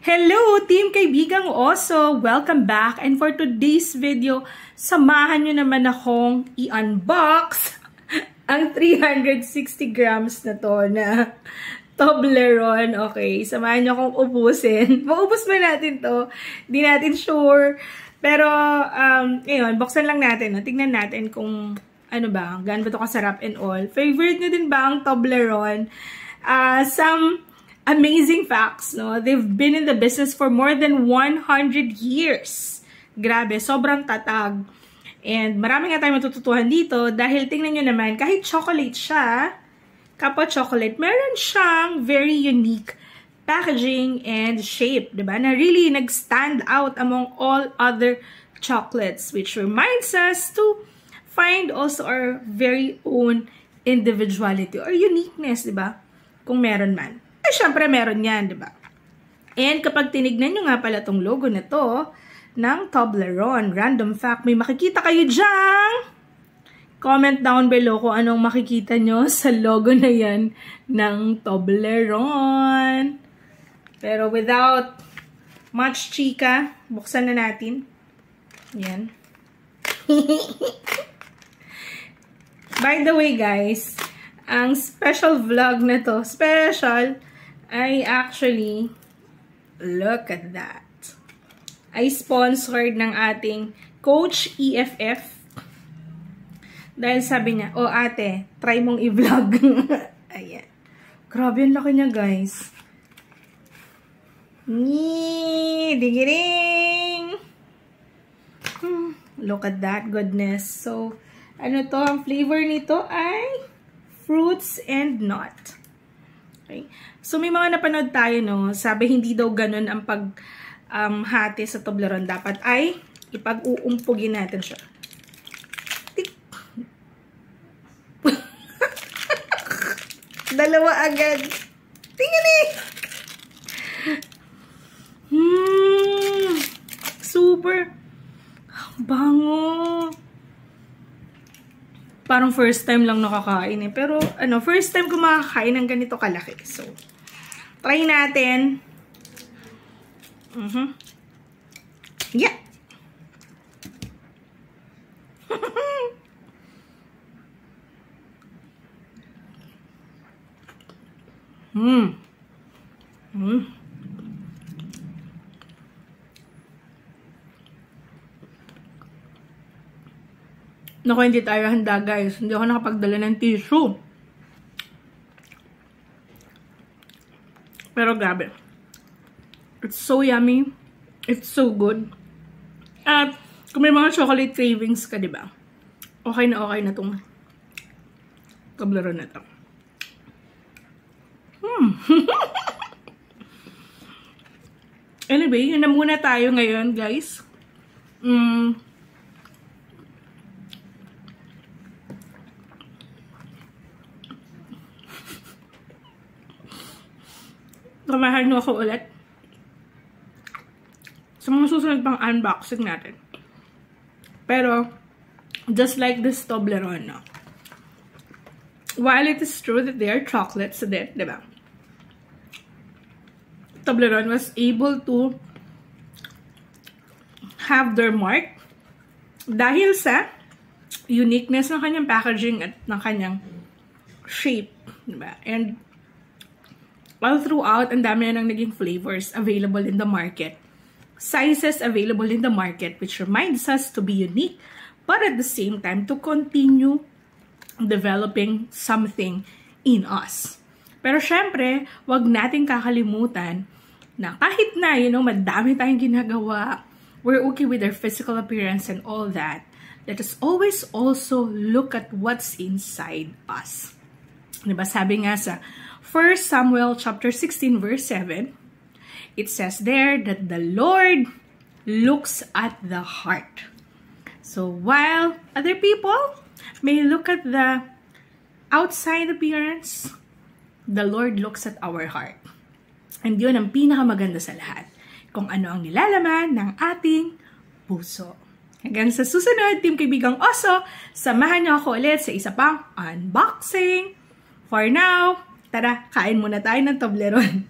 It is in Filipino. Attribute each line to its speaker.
Speaker 1: Hello, Team Kaibigang Oso! Welcome back! And for today's video, samahan nyo naman akong i-unbox ang 360 grams na to na Toblerone. Okay, samahan nyo akong ubusin. Maubos ba natin to? Di natin sure. Pero, ngayon, buksan lang natin. No? Tingnan natin kung ano ba, gaano ba ito kasarap and all. Favorite nyo din ba ang Toblerone? Some amazing facts, no? They've been in the business for more than 100 years. Grabe, sobrang tatag. And marami nga tayong matututuhan dito dahil tingnan nyo naman, kahit chocolate siya, kapwa chocolate, meron siyang very unique packaging and shape, diba? Na really nag-stand out among all other chocolates, which reminds us to find also our very own individuality or uniqueness, diba? Kung meron man. Eh, syempre meron yan, di ba? And kapag tinignan nyo nga pala tong logo na to, ng Toblerone, random fact, may makikita kayo dyan! Comment down below kung anong makikita nyo sa logo na yan ng Toblerone. Pero without much chika, buksan na natin. Yan. By the way, guys, ang special vlog na to, ay actually, look at that. Ay sponsored ng ating Coach EFF. Dahil sabi niya, oh ate, try mong i-vlog. Ayan. Grabe, ang laki niya, guys. Digiring! Look at that goodness. So, ano to? Ang flavor nito ay fruits and nut. Okay. So, may mga napanood tayo, no? Sabi, hindi daw ganun ang hati sa Toblerone. Dapat ay ipag-uumpugin natin siya. Tik! Dalawa agad. Tingnan eh! Super! Bango! Parang first time lang nakakain eh. Pero, first time ko makakain ng ganito kalaki. So, try natin. Yeah! Naku, hindi tayo handa, guys. Hindi ako nakapagdala ng tissue. Pero grabe. It's so yummy. It's so good. At kung may mga chocolate cravings ka, diba? Okay na tong Toblerone na to. Anyway, yun na muna tayo ngayon, guys. Samahan nyo ako ulit sa mga susunod pang unboxing natin. Pero, just like this Toblerone, no? While it is true that they are chocolates, diba? Toblerone was able to have their mark dahil sa uniqueness ng kanyang packaging at ng kanyang shape, diba? And all throughout, ang dami na ng naging flavors available in the market. Sizes available in the market, which reminds us to be unique, but at the same time, to continue developing something in us. Pero syempre, wag natin kakalimutan na kahit na, madami tayong ginagawa, we're okay with our physical appearance and all that, let us always also look at what's inside us. Diba, sabi nga sa 1 Samuel chapter 16 verse 7, it says there that the Lord looks at the heart. So while other people may look at the outside appearance, the Lord looks at our heart. And yun ang pinakamaganda sa lahat, kung ano ang nilalaman ng ating puso. Hanggang sa susunod, Team Kaibigang Oso, samahan niyo ako ulit sa isa pang unboxing. For now, tara, kain muna tayo ng Toblerone.